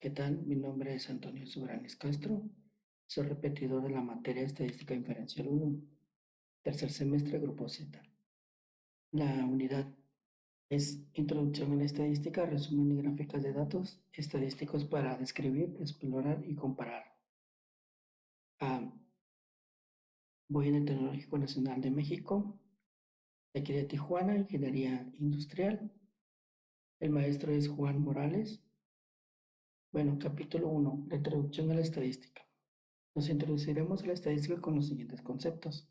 ¿Qué tal? Mi nombre es Antonio Subranes Castro. Soy repetidor de la materia Estadística Inferencial 1, tercer semestre, Grupo Z. La unidad es Introducción a la Estadística, resumen y gráficas de datos estadísticos para describir, explorar y comparar. Voy en el Tecnológico Nacional de México, de aquí de Tijuana, Ingeniería Industrial. El maestro es Juan Morales. Bueno, capítulo 1, la Introducción a la Estadística. Nos introduciremos a la estadística con los siguientes conceptos.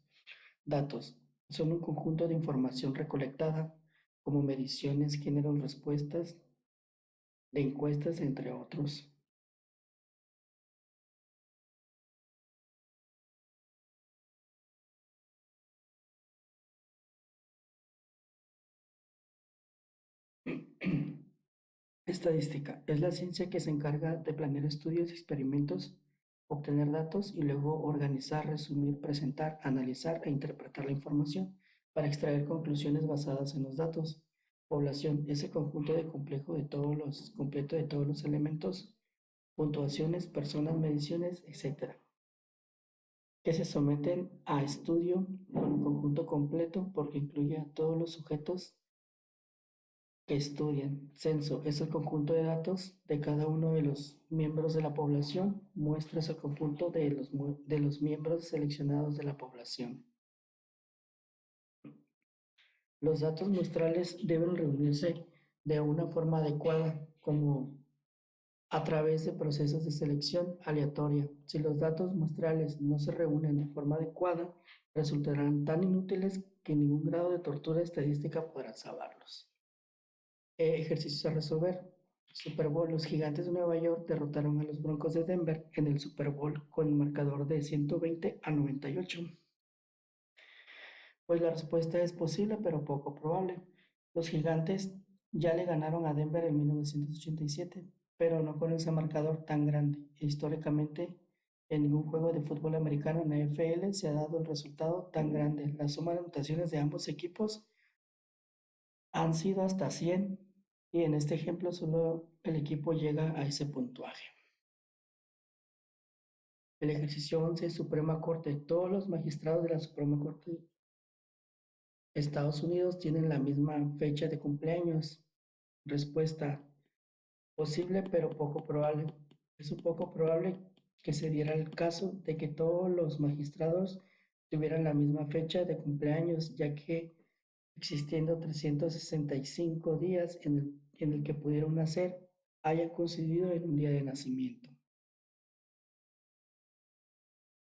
Datos son un conjunto de información recolectada, como mediciones, géneros, respuestas de encuestas, entre otros. Estadística es la ciencia que se encarga de planear estudios y experimentos, obtener datos y luego organizar, resumir, presentar, analizar e interpretar la información para extraer conclusiones basadas en los datos. Población es el conjunto de completo de todos los elementos, puntuaciones, personas, mediciones, etc., que se someten a estudio con un conjunto completo porque incluye a todos los sujetos que estudian. Censo es el conjunto de datos de cada uno de los miembros de la población. Muestra es el conjunto de los miembros seleccionados de la población. Los datos muestrales deben reunirse de una forma adecuada, como a través de procesos de selección aleatoria. Si los datos muestrales no se reúnen de forma adecuada, resultarán tan inútiles que ningún grado de tortura estadística podrá salvarlos. Ejercicios a resolver. Super Bowl. Los Gigantes de Nueva York derrotaron a los Broncos de Denver en el Super Bowl con el marcador de 120-98. Pues la respuesta es posible, pero poco probable. Los Gigantes ya le ganaron a Denver en 1987, pero no con ese marcador tan grande. Históricamente, en ningún juego de fútbol americano en la NFL se ha dado el resultado tan grande. La suma de anotaciones de ambos equipos han sido hasta 100, y en este ejemplo solo el equipo llega a ese puntuaje. El ejercicio 11, Suprema Corte. Todos los magistrados de la Suprema Corte de Estados Unidos tienen la misma fecha de cumpleaños. Respuesta: posible, pero poco probable. Es un poco probable que se diera el caso de que todos los magistrados tuvieran la misma fecha de cumpleaños, ya que existiendo 365 días en el que pudieron nacer, hayan coincidido en un día de nacimiento.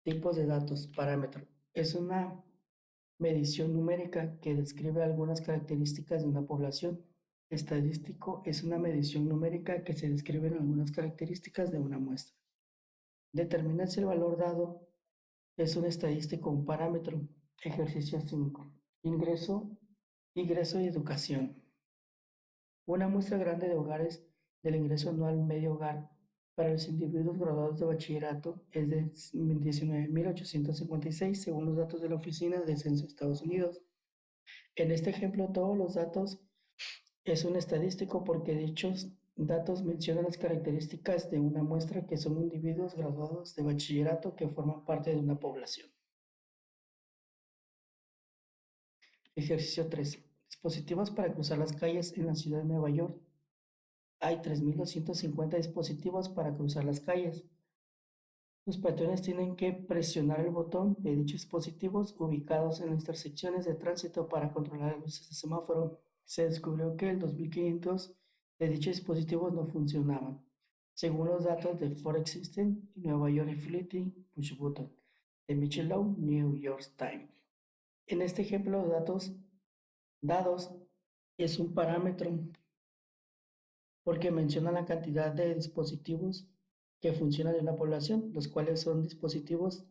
Tipos de datos. Parámetro. Es una medición numérica que describe algunas características de una población. Estadístico es una medición numérica que se describen algunas características de una muestra. Determina si el valor dado es un estadístico o un parámetro. Ejercicio 5. Ingreso y educación. Una muestra grande de hogares del ingreso anual medio hogar para los individuos graduados de bachillerato es de 19.856 según los datos de la Oficina de Censo de Estados Unidos. En este ejemplo, todos los datos es un estadístico porque dichos datos mencionan las características de una muestra que son individuos graduados de bachillerato que forman parte de una población. Ejercicio 3. Dispositivos para cruzar las calles en la ciudad de Nueva York. Hay 3.250 dispositivos para cruzar las calles. Los peatones tienen que presionar el botón de dichos dispositivos ubicados en las intersecciones de tránsito para controlar las luces de semáforo. Se descubrió que el 2.500 de dichos dispositivos no funcionaban, según los datos de Forex System y Nueva York Utility Push Button de Michelow New York Times. En este ejemplo, los datos dados es un parámetro porque menciona la cantidad de dispositivos que funcionan en la población, los cuales son dispositivos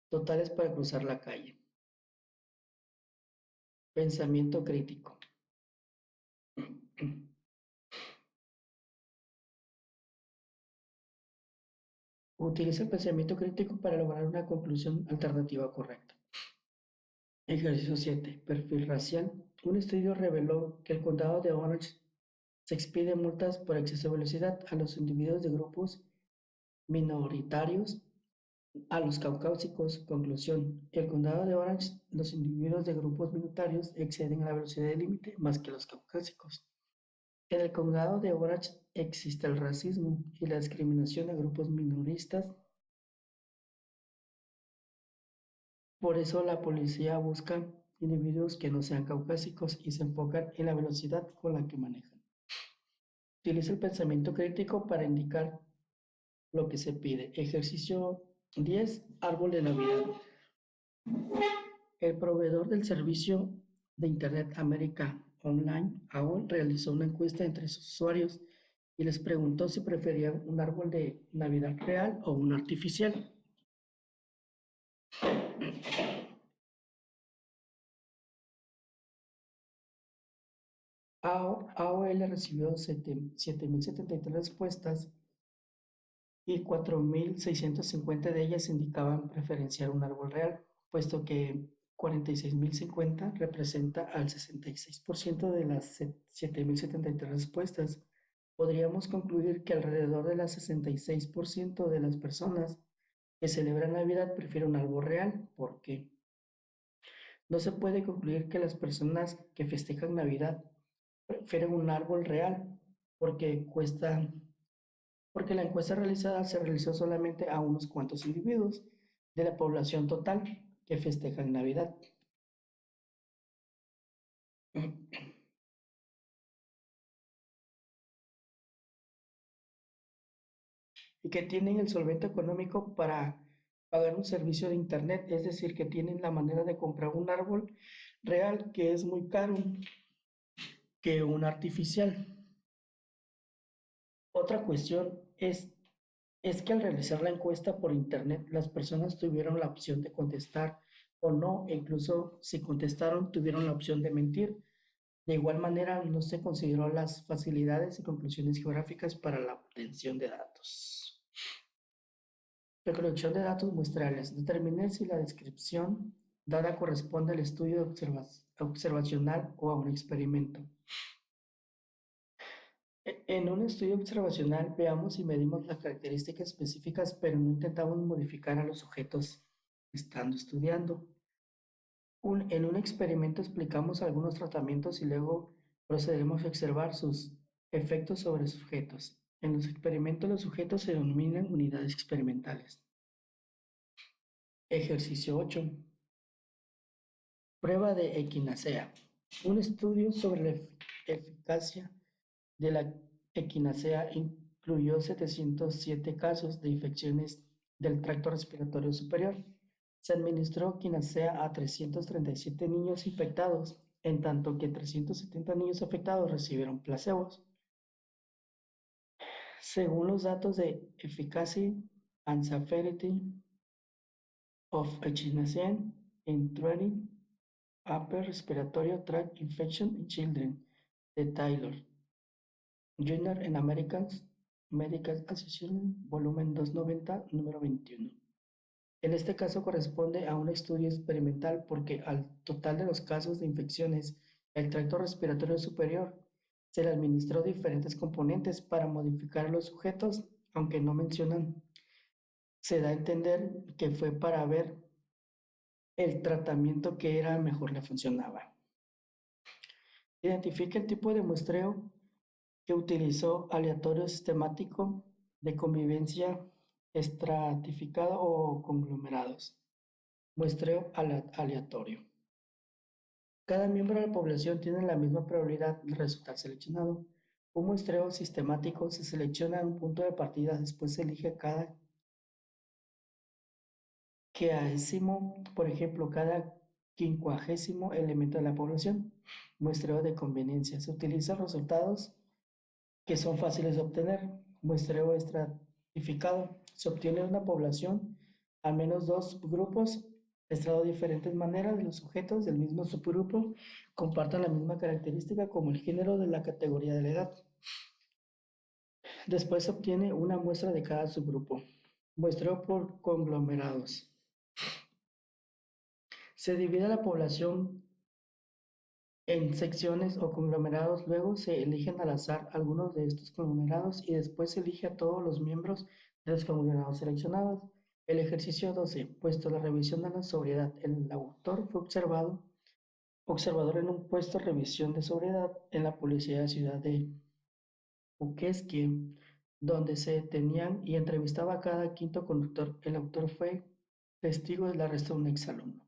totales para cruzar la calle. Pensamiento crítico. Utiliza el pensamiento crítico para lograr una conclusión alternativa correcta. Ejercicio 7. Perfil racial. Un estudio reveló que el condado de Orange Se expiden multas por exceso de velocidad a los individuos de grupos minoritarios, a los caucásicos. Conclusión: el condado de Orange, los individuos de grupos minoritarios exceden la velocidad de límite más que los caucásicos. En el condado de Orange existe el racismo y la discriminación de grupos minoristas. Por eso la policía busca individuos que no sean caucásicos y se enfocan en la velocidad con la que manejan. Utiliza el pensamiento crítico para indicar lo que se pide. Ejercicio 10. Árbol de Navidad. El proveedor del servicio de Internet América Online, AOL, realizó una encuesta entre sus usuarios y les preguntó si preferían un árbol de Navidad real o un artificial. AOL recibió 7.073 respuestas y 4.650 de ellas indicaban preferenciar un árbol real, puesto que 46.050 representa al 66% de las 7.073 respuestas. Podríamos concluir que alrededor del 66% de las personas que celebran Navidad prefieren un árbol real. ¿Por qué? No se puede concluir que las personas que festejan Navidad prefieren un árbol real porque porque la encuesta realizada se realizó solamente a unos cuantos individuos de la población total que festejan Navidad. Y que tienen el solvente económico para pagar un servicio de Internet, es decir, que tienen la manera de comprar un árbol real que es muy caro que un artificial. Otra cuestión es que al realizar la encuesta por Internet, las personas tuvieron la opción de contestar o no, e incluso si contestaron, tuvieron la opción de mentir. De igual manera, no se consideró las facilidades y conclusiones geográficas para la obtención de datos. Recolección de datos muestrales. Determine si la descripción dada corresponde al estudio observacional o a un experimento. En un estudio observacional veamos y medimos las características específicas, pero no intentamos modificar a los sujetos estando estudiando. En un experimento explicamos algunos tratamientos y luego procederemos a observar sus efectos sobre sujetos. En los experimentos los sujetos se denominan unidades experimentales. Ejercicio 8. Prueba de equinacea. Un estudio sobre la eficacia de la equinacea incluyó 707 casos de infecciones del tracto respiratorio superior. Se administró equinacea a 337 niños infectados, en tanto que 370 niños afectados recibieron placebos. Según los datos de Efficacy and Safety of Echinacea in Treating Upper Respiratory Tract Infection in Children, de Taylor Jr. en American Medical Association, volumen 290, número 21. En este caso corresponde a un estudio experimental porque al total de los casos de infecciones del tracto respiratorio superior se le administró diferentes componentes para modificar a los sujetos, aunque no mencionan. Se da a entender que fue para ver el tratamiento que era mejor le funcionaba. Identifica el tipo de muestreo que utilizó: aleatorio, sistemático, de convivencia, estratificado o conglomerados. Muestreo aleatorio. Cada miembro de la población tiene la misma probabilidad de resultar seleccionado. Un muestreo sistemático se selecciona un punto de partida, después se elige cada quincuagésimo, por ejemplo, cada quincuagésimo elemento de la población. Muestreo de conveniencia. Se utilizan resultados que son fáciles de obtener. Muestreo estratificado. Se obtiene una población, al menos dos grupos, estrado de diferentes maneras de los sujetos del mismo subgrupo, compartan la misma característica como el género de la categoría de la edad. Después se obtiene una muestra de cada subgrupo. Muestreo por conglomerados. Se divide la población en secciones o conglomerados. Luego se eligen al azar algunos de estos conglomerados y después se elige a todos los miembros de los conglomerados seleccionados. El ejercicio 12, puesto la revisión de la sobriedad. El autor fue observador en un puesto de revisión de sobriedad en la policía de la ciudad de Uquesque, donde se detenían y entrevistaba a cada quinto conductor. El autor fue testigo del arresto de un exalumno.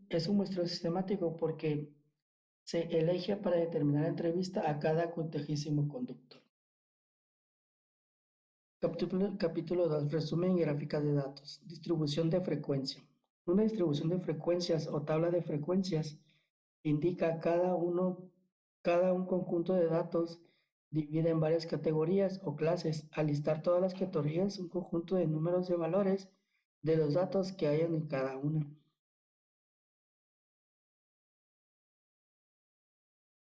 Es un muestreo sistemático porque se elige para determinar la entrevista a cada cuadragésimo conductor. Capítulo 2. Resumen y gráfica de datos. Distribución de frecuencia. Una distribución de frecuencias o tabla de frecuencias indica cada un conjunto de datos divide en varias categorías o clases. Al listar todas las categorías, un conjunto de números de valores de los datos que hayan en cada una.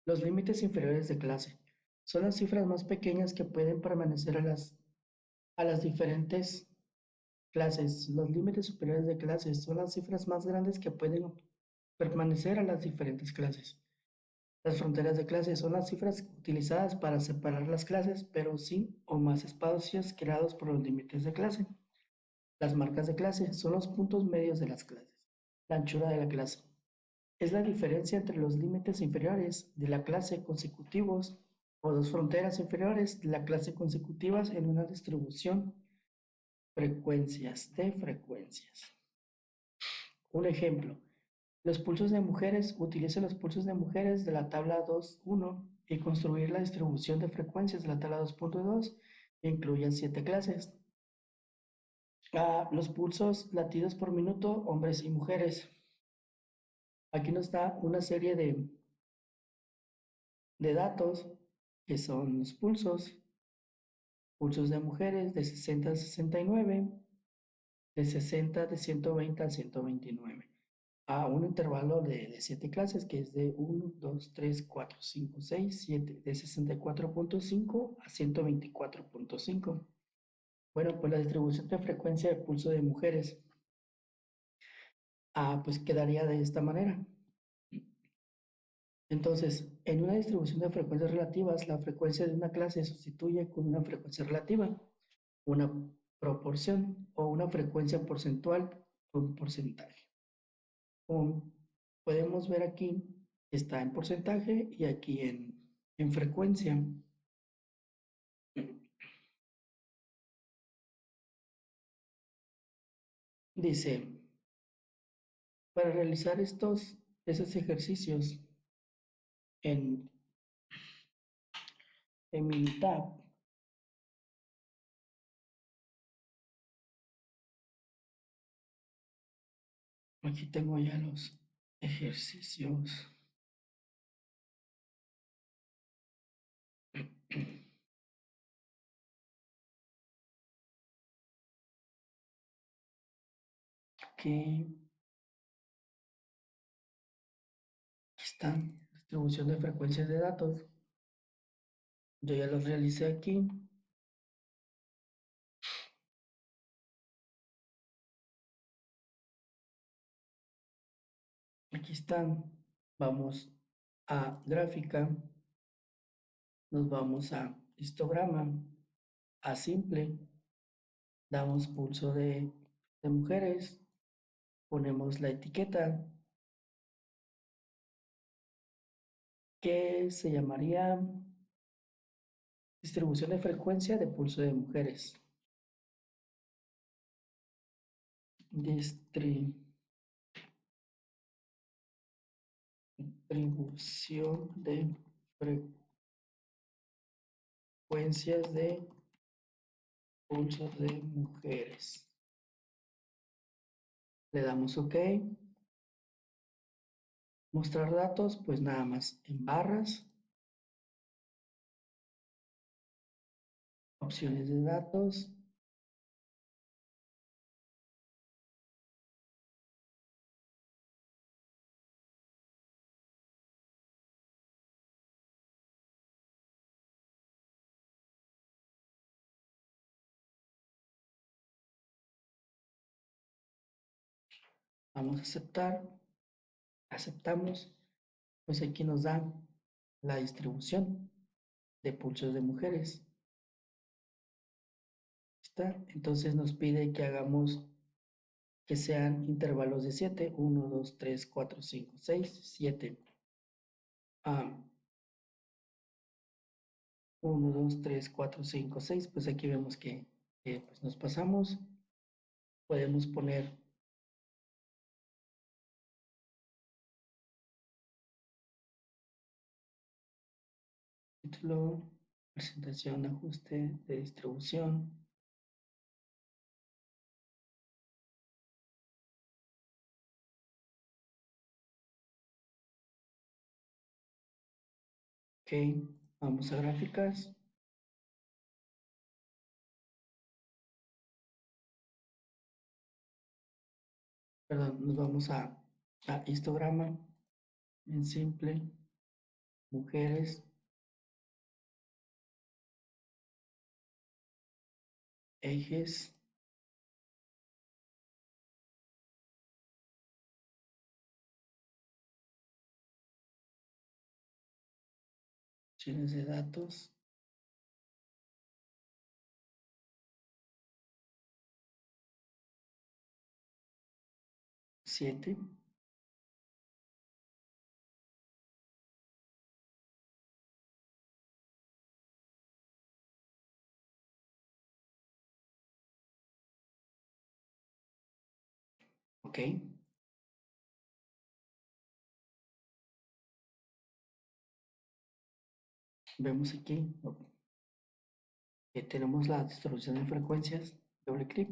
Los límites inferiores de clase son las cifras más pequeñas que pueden permanecer a las diferentes clases. Los límites superiores de clases son las cifras más grandes que pueden permanecer a las diferentes clases. Las fronteras de clase son las cifras utilizadas para separar las clases, pero sin o más espacios creados por los límites de clase. Las marcas de clase son los puntos medios de las clases. La anchura de la clase es la diferencia entre los límites inferiores de la clase consecutivos o dos fronteras inferiores de la clase consecutivas en una distribución de frecuencias. Un ejemplo, los pulsos de mujeres. Utilice los pulsos de mujeres de la tabla 2.1 y construir la distribución de frecuencias de la tabla 2.2 que incluyen 7 clases. Los pulsos latidos por minuto, hombres y mujeres. Aquí nos da una serie de datos que son los pulsos de mujeres de 60 a 69, de 60 de 120 a 129, a un intervalo de 7 clases que es de 1, 2, 3, 4, 5, 6, 7, de 64.5 a 124.5. Bueno, pues la distribución de frecuencia de pulso de mujeres, pues quedaría de esta manera. Entonces, en una distribución de frecuencias relativas, la frecuencia de una clase se sustituye con una frecuencia relativa, una proporción o una frecuencia porcentual con un porcentaje. Como podemos ver aquí, está en porcentaje y aquí en frecuencia. Dice, para realizar esos ejercicios en, en Minitab, aquí tengo ya los ejercicios. Aquí están, distribución de frecuencias de datos. Yo ya los realicé aquí. Aquí están. Vamos a gráfica. Nos vamos a histograma, a simple. Damos pulso de mujeres. Ponemos la etiqueta que se llamaría distribución de frecuencia de pulso de mujeres. Distribución de frecuencias de pulso de mujeres. Le damos OK. Mostrar datos, pues nada más en barras. Opciones de datos. Vamos a aceptar. aceptamos, pues aquí nos da la distribución de pulsos de mujeres. ¿Está? Entonces nos pide que hagamos que sean intervalos de 7, 1, 2, 3, 4, 5, 6, 7. 1, 2, 3, 4, 5, 6. Pues aquí vemos que pues nos pasamos. Podemos poner título, presentación, ajuste de distribución. Ok, vamos a gráficas. Perdón, nos vamos a histograma en simple, mujeres, ejes, opciones de datos, siete. Ok, vemos aquí que tenemos la distribución de frecuencias, doble clic,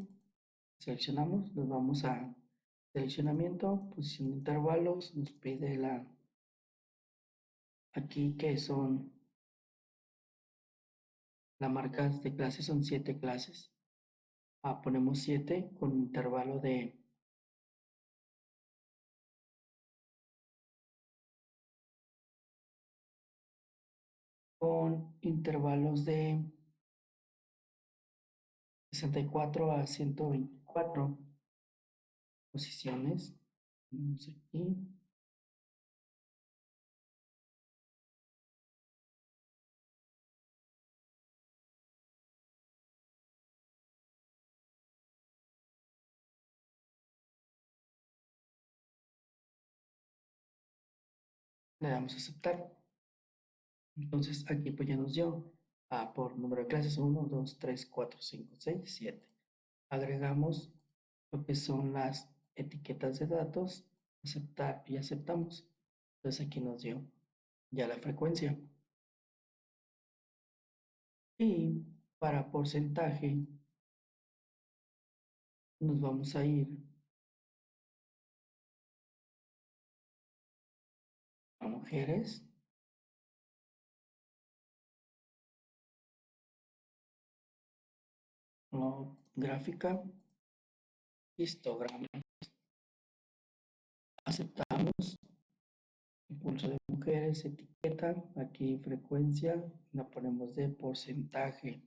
seleccionamos, nos vamos a seleccionamiento, posición de intervalos, nos pide aquí que son, las marcas de clases son 7 clases. Ponemos 7 con intervalo con intervalos de 64 a 124 posiciones. Vamos aquí. Le damos a aceptar. Entonces aquí pues ya nos dio por número de clases 1, 2, 3, 4, 5, 6, 7. Agregamos lo que son las etiquetas de datos, aceptar y aceptamos. Entonces aquí nos dio ya la frecuencia. Y para porcentaje nos vamos a ir a mujeres, gráfica, histograma, aceptamos, impulso de mujeres, etiqueta, aquí frecuencia, la ponemos de porcentaje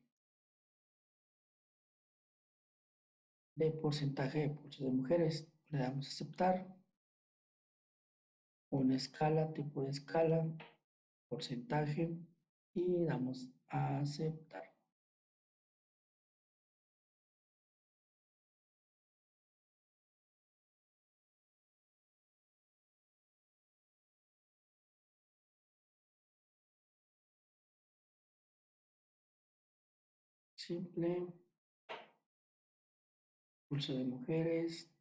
de pulso de mujeres, le damos a aceptar, una escala, tipo de escala, porcentaje y damos a aceptar. Simple, pulso de mujeres,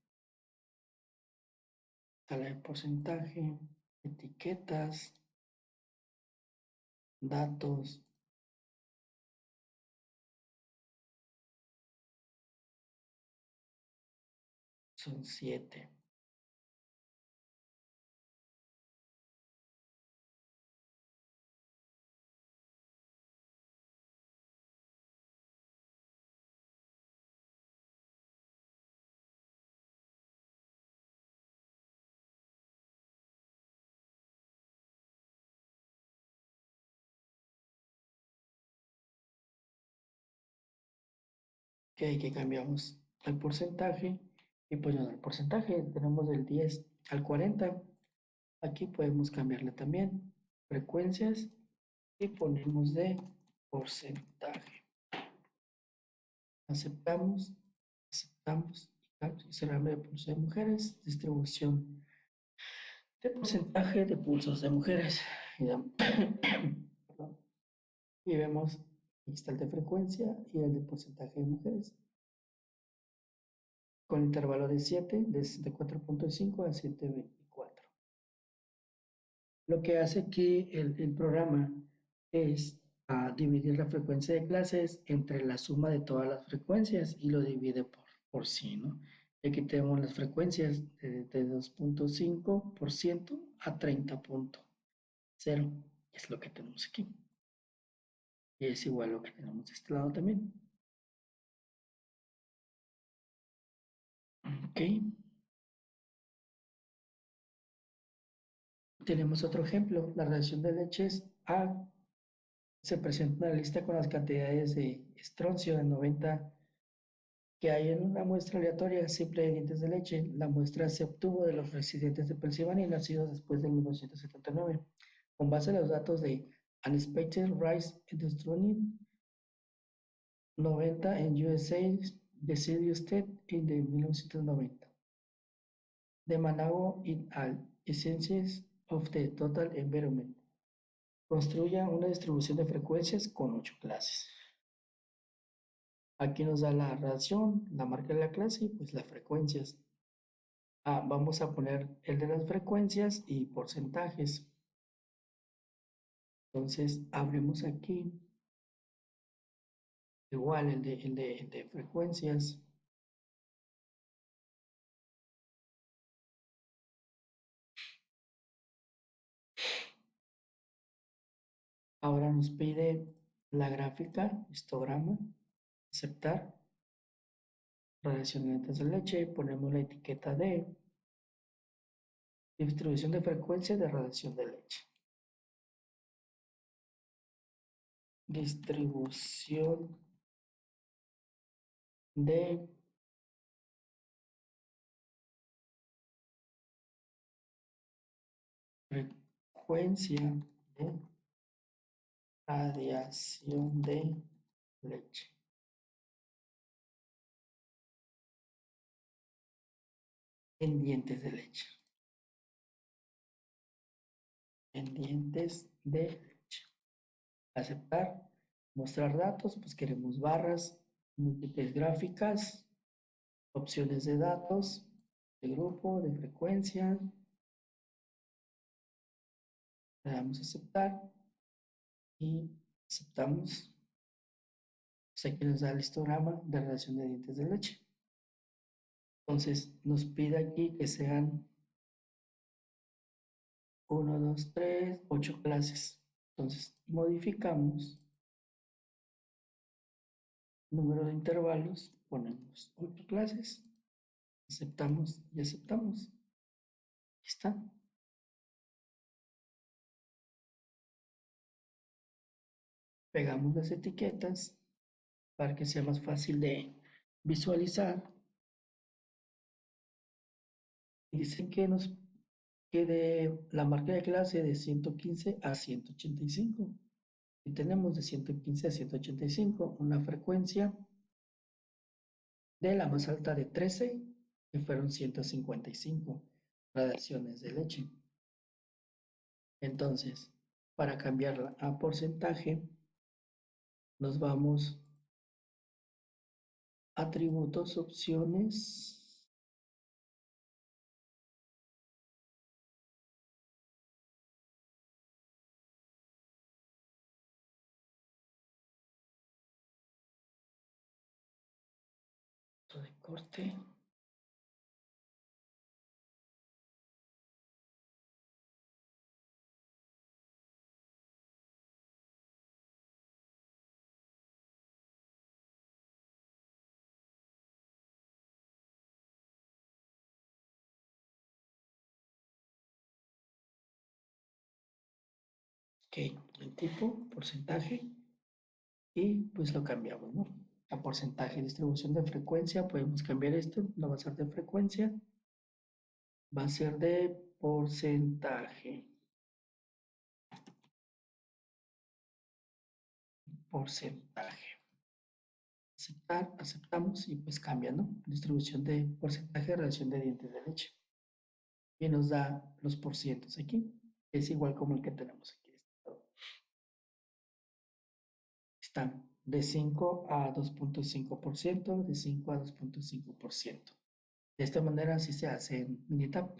escala de porcentaje, etiquetas, datos, son 7. Que cambiamos el porcentaje y pues no, el porcentaje tenemos del 10 al 40. Aquí podemos cambiarle también frecuencias y ponemos de porcentaje. Aceptamos, aceptamos y cerrarle de pulso de mujeres, distribución de porcentaje de pulsos de mujeres. Y vemos, aquí está el de frecuencia y el de porcentaje de mujeres, con intervalo de 7, de 64.5 a 7.24. Lo que hace aquí el programa es dividir la frecuencia de clases entre la suma de todas las frecuencias y lo divide por sí, ¿no? Aquí tenemos las frecuencias de 2.5% a 30.0, es lo que tenemos aquí. Y es igual a lo que tenemos de este lado también. Ok. Tenemos otro ejemplo. La reacción de leches A se presenta en la lista con las cantidades de estroncio de 90 que hay en una muestra aleatoria simple de dientes de leche. La muestra se obtuvo de los residentes de Pensilvania nacidos después de 1979. Con base en los datos de Unexpected Rise in the Strontium 90 en USA, Deciduous State en 1990. De Manago et al. Essences of the Total Environment. Construya una distribución de frecuencias con 8 clases. Aquí nos da la relación, la marca de la clase y pues las frecuencias. Vamos a poner el de las frecuencias y porcentajes. Entonces abrimos aquí, igual el de frecuencias. Ahora nos pide la gráfica, histograma, aceptar, radiación de dientes de leche, ponemos la etiqueta de distribución de frecuencia de radiación de leche. Distribución de frecuencia de radiación de leche. En dientes de leche. En dientes de leche. Aceptar. Mostrar datos. Pues queremos barras, múltiples gráficas, opciones de datos, de grupo, de frecuencia. Le damos a aceptar. Y aceptamos. Pues aquí nos da el histograma de radiación de dientes de leche. Entonces nos pide aquí que sean 1, 2, 3, 8 clases. Entonces modificamos número de intervalos, ponemos 8 clases, aceptamos y aceptamos. Aquí está. Pegamos las etiquetas para que sea más fácil de visualizar. Dicen que nos quede la marca de clase de 115 a 185. Y tenemos de 115 a 185 una frecuencia de la más alta de 13, que fueron 155 radiaciones de leche. Entonces, para cambiarla a porcentaje, nos vamos a atributos, opciones. De corte. Ok, el tipo, porcentaje, y pues lo cambiamos, ¿no? A porcentaje, distribución de frecuencia, podemos cambiar esto, no va a ser de frecuencia, va a ser de porcentaje. Porcentaje. Aceptar, aceptamos y pues cambia, ¿no? Distribución de porcentaje, relación de dientes de leche. Y nos da los porcientos aquí. Es igual como el que tenemos aquí. Están de 5 a 2.5%, de 5 a 2.5%. De esta manera así se hace en Minitab.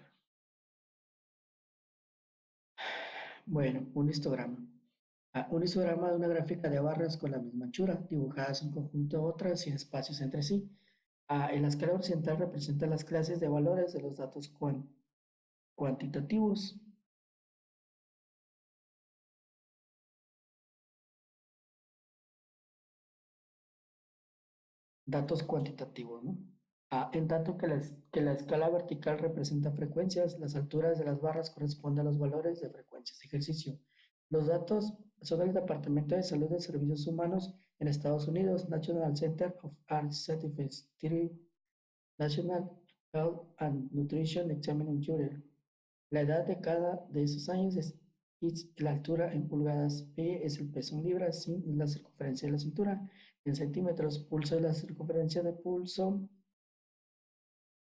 Bueno, un histograma. Un histograma de una gráfica de barras con la misma anchura, dibujadas en conjunto a otras sin espacios entre sí. En la escala horizontal representa las clases de valores de los datos cuantitativos. Datos cuantitativos, ¿no? En tanto que la escala vertical representa frecuencias, las alturas de las barras corresponden a los valores de frecuencias de ejercicio. Los datos son del Departamento de Salud de Servicios Humanos en Estados Unidos, National Center of Art Statistics, National Health and Nutrition Examining Journal. La edad de cada de esos años es la altura en pulgadas, P es el peso en libras, sin es la circunferencia de la cintura, en centímetros, pulso es la circunferencia de pulso,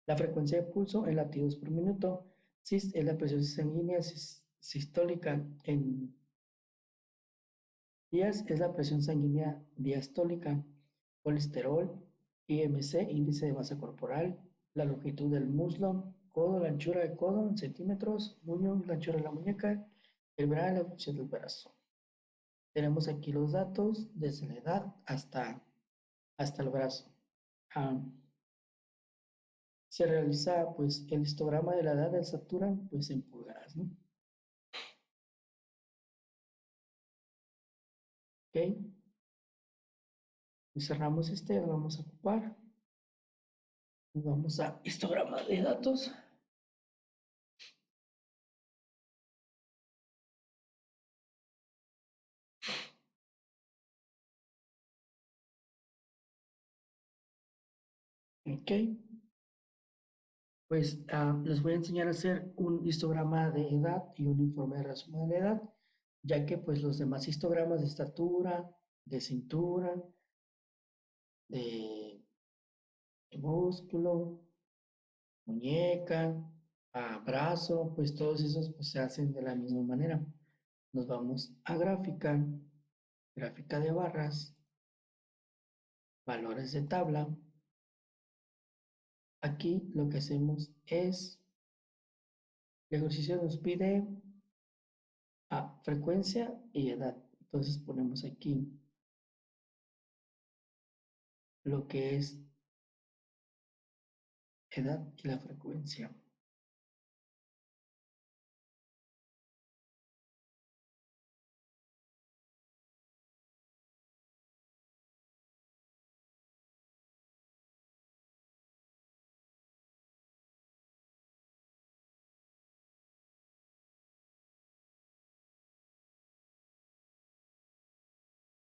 la frecuencia de pulso en latidos por minuto, sis es la presión sanguínea sistólica, en días es la presión sanguínea diastólica, colesterol, IMC, índice de masa corporal, la longitud del muslo, codo, la anchura de codo en centímetros, puño, la anchura de la muñeca, el brazo, la flexión del brazo. Tenemos aquí los datos desde la edad hasta el brazo. Se realiza pues el histograma de la edad de la estatura pues en pulgadas, ¿no? Ok. Y cerramos lo vamos a ocupar. Nos vamos a histograma de datos. Ok. Pues les voy a enseñar a hacer un histograma de edad y un informe de resumen de la edad, ya que pues los demás histogramas de estatura, de cintura, de músculo, muñeca, brazo, pues todos esos pues, se hacen de la misma manera. Nos vamos a gráfica, gráfica de barras, valores de tabla. Aquí lo que hacemos es, el ejercicio nos pide frecuencia y edad. Entonces ponemos aquí lo que es edad y la frecuencia.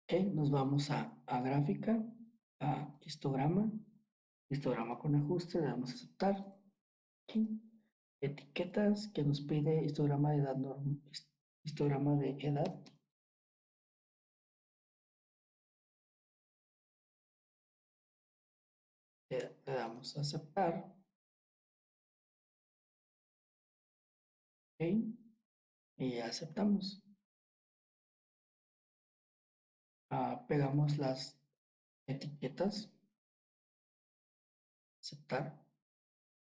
Ok, nos vamos a gráfica, a histograma, histograma con ajuste, le damos a aceptar. Aquí, etiquetas que nos pide histograma de edad normal, histograma de edad. Le damos a aceptar. Ok, y aceptamos. Pegamos las etiquetas, aceptar.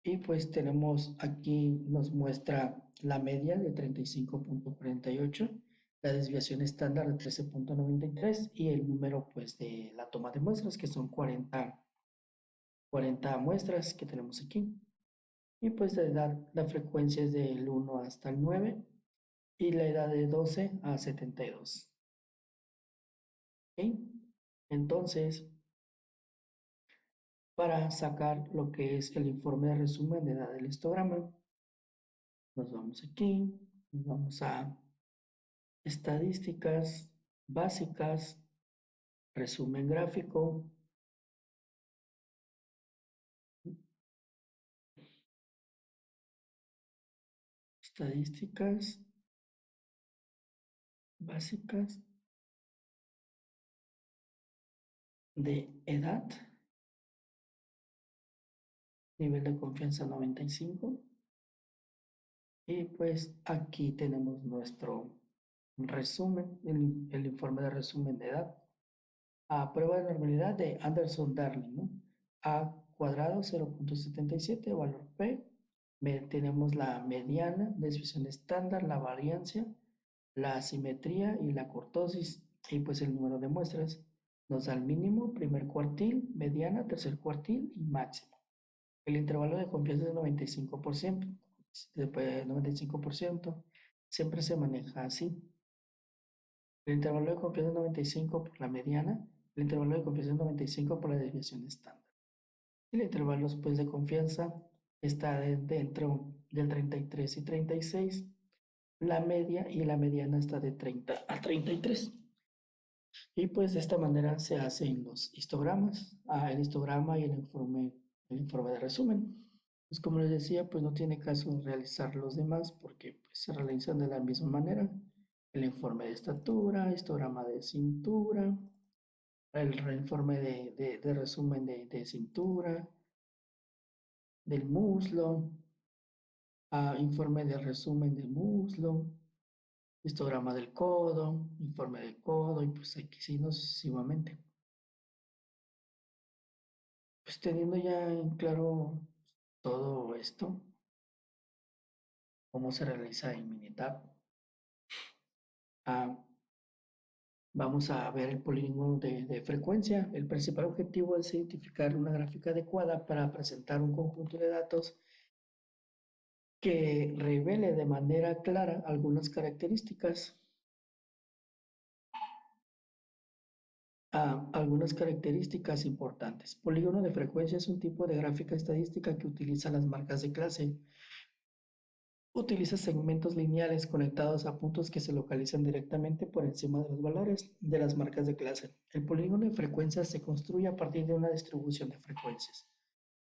Y pues tenemos aquí, nos muestra la media de 35.48, la desviación estándar de 13.93 y el número pues de la toma de muestras que son 40 muestras que tenemos aquí. Y pues la frecuencia es del 1 hasta el 9 y la edad de 12 a 72. ¿Ok? Entonces, para sacar lo que es el informe de resumen de edad del histograma, nos vamos aquí, nos vamos a estadísticas básicas, resumen gráfico, Estadísticas básicas de edad, nivel de confianza 95. Y pues aquí tenemos nuestro resumen, el informe de resumen de edad. A prueba de normalidad de Anderson-Darling, ¿no? A cuadrado 0.77, valor P. Tenemos la mediana, desviación estándar, la variancia, la asimetría y la cortosis. Y pues el número de muestras nos da el mínimo, primer cuartil, mediana, tercer cuartil y máximo. El intervalo de confianza es 95%. Después de 95%, siempre se maneja así. El intervalo de confianza es 95 por la mediana, el intervalo de confianza es 95 por la desviación estándar. El intervalo pues, de confianza está dentro del 33 y 36, la media y la mediana está de 30 a 33. Y pues de esta manera se hacen los histogramas, el histograma y el informe de resumen. Pues como les decía, pues no tiene caso realizar los demás porque pues, se realizan de la misma manera. El informe de estatura, histograma de cintura, el informe de resumen de cintura, del muslo, informe de resumen del muslo, histograma del codo, informe del codo y pues aquí sí no sucesivamente. Pues teniendo ya en claro todo esto, cómo se realiza en Minitab, vamos a ver el polígono de frecuencia. El principal objetivo es identificar una gráfica adecuada para presentar un conjunto de datos que revele de manera clara algunas características. Algunas características importantes. Polígono de frecuencia es un tipo de gráfica estadística que utiliza las marcas de clase. Utiliza segmentos lineales conectados a puntos que se localizan directamente por encima de los valores de las marcas de clase. El polígono de frecuencia se construye a partir de una distribución de frecuencias.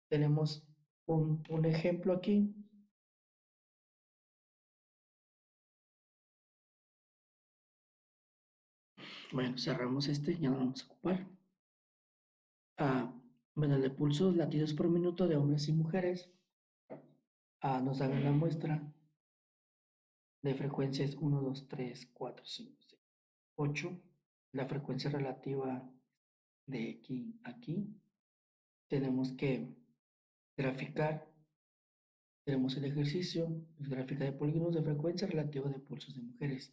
Tenemos un ejemplo aquí. Bueno, cerramos este, ya no lo vamos a ocupar. Bueno, el de pulsos latidos por minuto de hombres y mujeres. Nos dan una muestra de frecuencias 1, 2, 3, 4, 5, 6, 8. La frecuencia relativa de aquí a aquí. Tenemos que graficar. Tenemos el ejercicio, gráfica de polígonos de frecuencia relativa de pulsos de mujeres.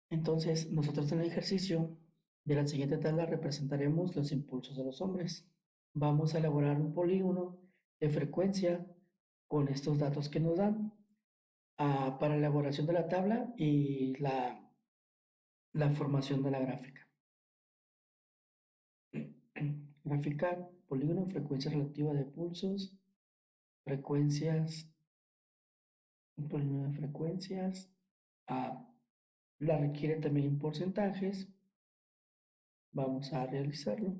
Entonces, nosotros en el ejercicio de la siguiente tabla representaremos los impulsos de los hombres. Vamos a elaborar un polígono de frecuencia con estos datos que nos dan para la elaboración de la tabla y la formación de la gráfica. Graficar polígono, frecuencia relativa de pulsos, frecuencias, un polígono de frecuencias, la requiere también en porcentajes. Vamos a realizarlo.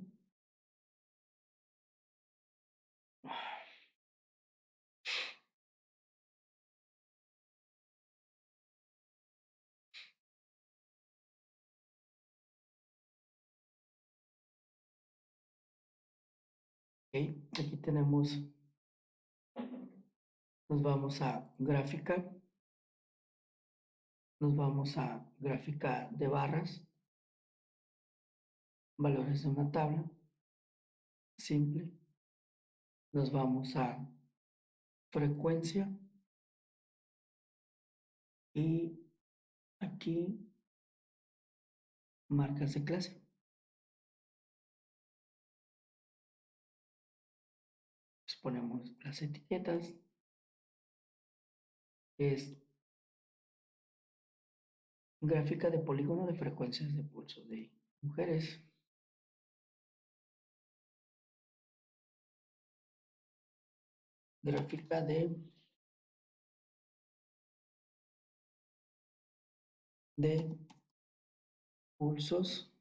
Ok, aquí tenemos, nos vamos a gráfica, nos vamos a gráfica de barras, valores de una tabla simple, nos vamos a frecuencia y aquí marcas de clase. Pues ponemos las etiquetas, es gráfica de polígono de frecuencias de pulso de mujeres. Gráfica de pulsos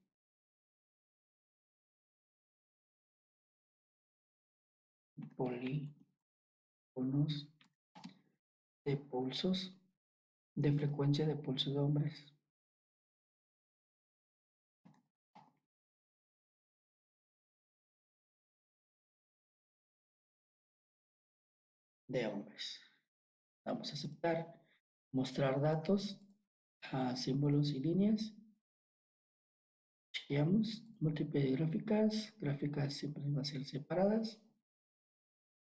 polígonos de pulsos, de frecuencia de pulso de hombres. De hombres. Vamos a aceptar, mostrar datos, símbolos y líneas. Chequeamos, múltiples gráficas, gráficas siempre van a ser separadas.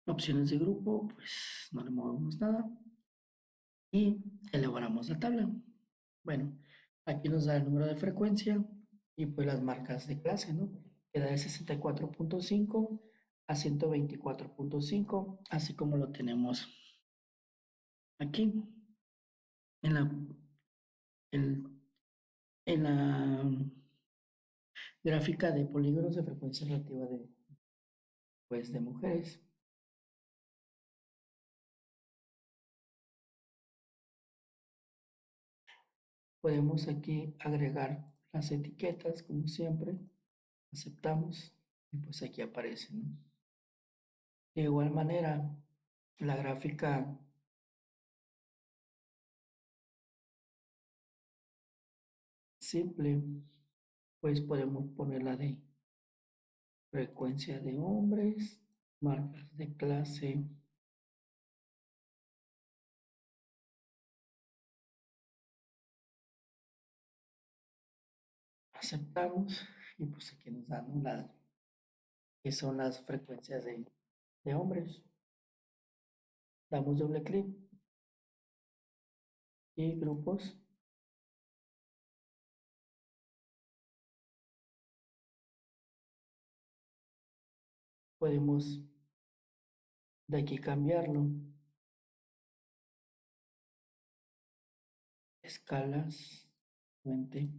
Opciones de grupo, pues no le movemos nada. Y elaboramos la tabla. Bueno, aquí nos da el número de frecuencia y pues las marcas de clase, ¿no? Queda de 64.5 a 124.5, así como lo tenemos aquí en la, en, en la gráfica de polígonos de frecuencia relativa de, pues, de mujeres. Podemos aquí agregar las etiquetas, como siempre, aceptamos y pues aquí aparecen, ¿no? De igual manera, la gráfica simple, pues podemos ponerla de frecuencia de hombres, marcas de clase, aceptamos y pues aquí nos dan las que son las frecuencias de hombres. Damos doble clic y grupos. Podemos de aquí cambiarlo. Escalas, fuente.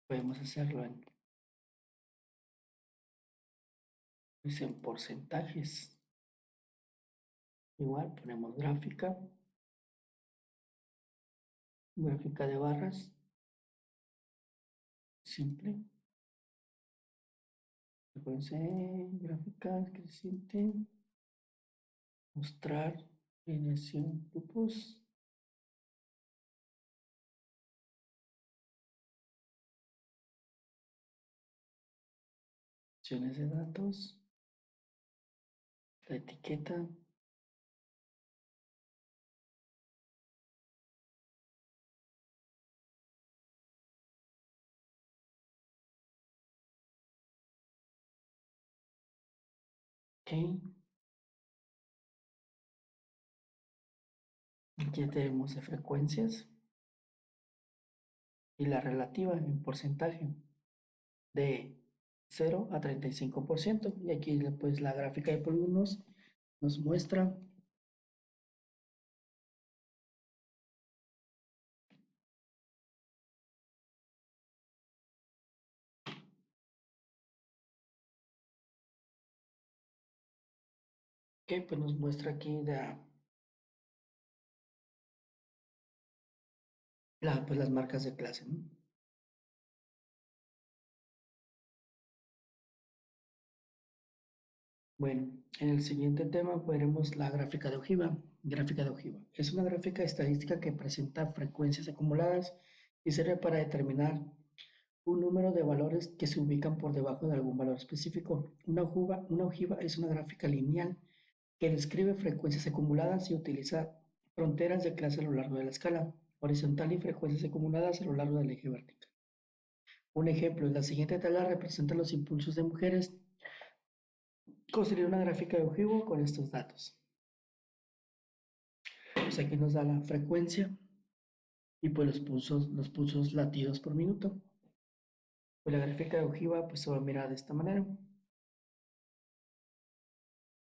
Podemos hacerlo pues en porcentajes. Igual ponemos gráfica, gráfica de barras, simple. Frecuencia gráfica creciente, mostrar alineación grupos. Opciones de datos, la etiqueta, ok. Aquí tenemos de frecuencias y la relativa en porcentaje de 0 a 35%. Y aquí pues la gráfica de polígonos nos muestra que pues nos muestra aquí pues las marcas de clase, ¿no? Bueno, en el siguiente tema veremos la gráfica de ojiva. Gráfica de ojiva. Es una gráfica estadística que presenta frecuencias acumuladas y sirve para determinar un número de valores que se ubican por debajo de algún valor específico. Una ojiva es una gráfica lineal que describe frecuencias acumuladas y utiliza fronteras de clase a lo largo de la escala horizontal y frecuencias acumuladas a lo largo del eje vertical. Un ejemplo, en la siguiente tabla representa los impulsos de mujeres. Construir una gráfica de ojivo con estos datos. Pues aquí nos da la frecuencia y pues los pulsos latidos por minuto. Pues la gráfica de ojiva pues se va a mirar de esta manera.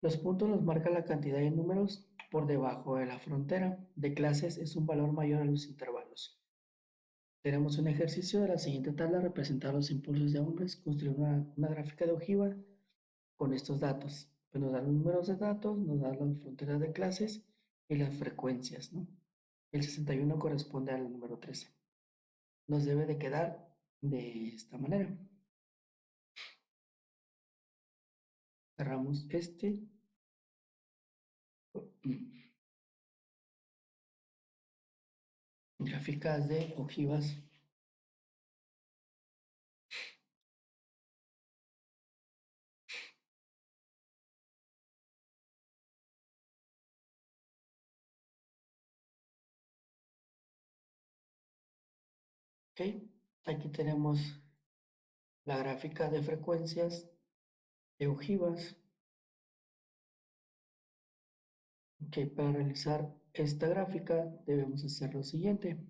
Los puntos nos marcan la cantidad de números por debajo de la frontera de clases es un valor mayor a los intervalos. Tenemos un ejercicio de la siguiente tabla, representar los impulsos de hombres, construir una gráfica de ojiva con estos datos. Pues nos dan los números de datos, nos dan las fronteras de clases y las frecuencias, ¿no? El 61 corresponde al número 13. Nos debe de quedar de esta manera. Cerramos este. Gráficas de ojivas. Ok, aquí tenemos la gráfica de frecuencias de ojivas. Ok, para realizar esta gráfica debemos hacer lo siguiente.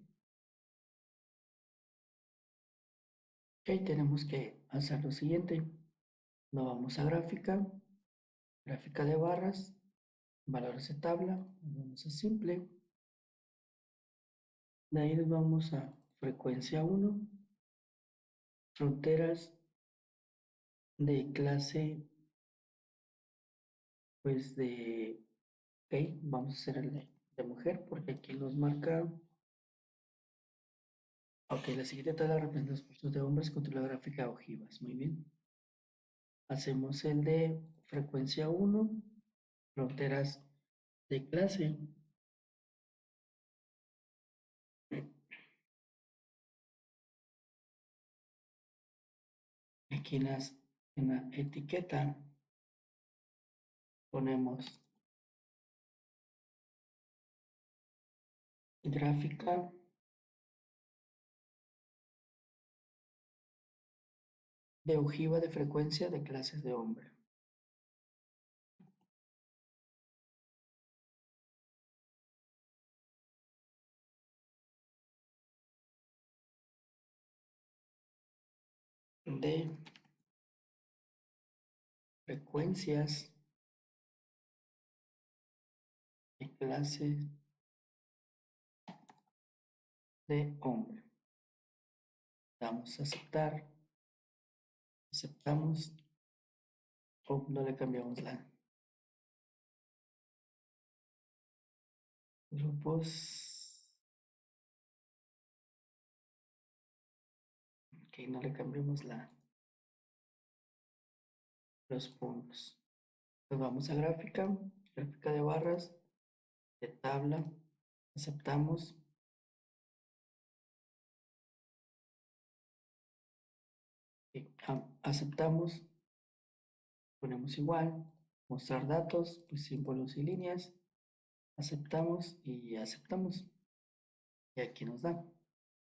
Ok, tenemos que hacer lo siguiente. Nos vamos a gráfica, gráfica de barras, valores de tabla, nos vamos a simple. De ahí nos vamos a frecuencia 1, fronteras de clase, pues de, ok, vamos a hacer el de mujer porque aquí nos marca, ok, la siguiente tabla representa los puestos de hombres contra la gráfica de ojivas, muy bien. Hacemos el de frecuencia 1, fronteras de clase. Aquí en la etiqueta ponemos gráfica de ojiva de frecuencia de clases de hombre. De frecuencias de clase de hombre. Damos a aceptar, aceptamos o no le cambiamos la grupos, que no le cambiamos los puntos. Pues vamos a gráfica, gráfica de barras, de tabla, aceptamos, aceptamos, ponemos igual, mostrar datos, pues símbolos y líneas, aceptamos y aceptamos. Y aquí nos da.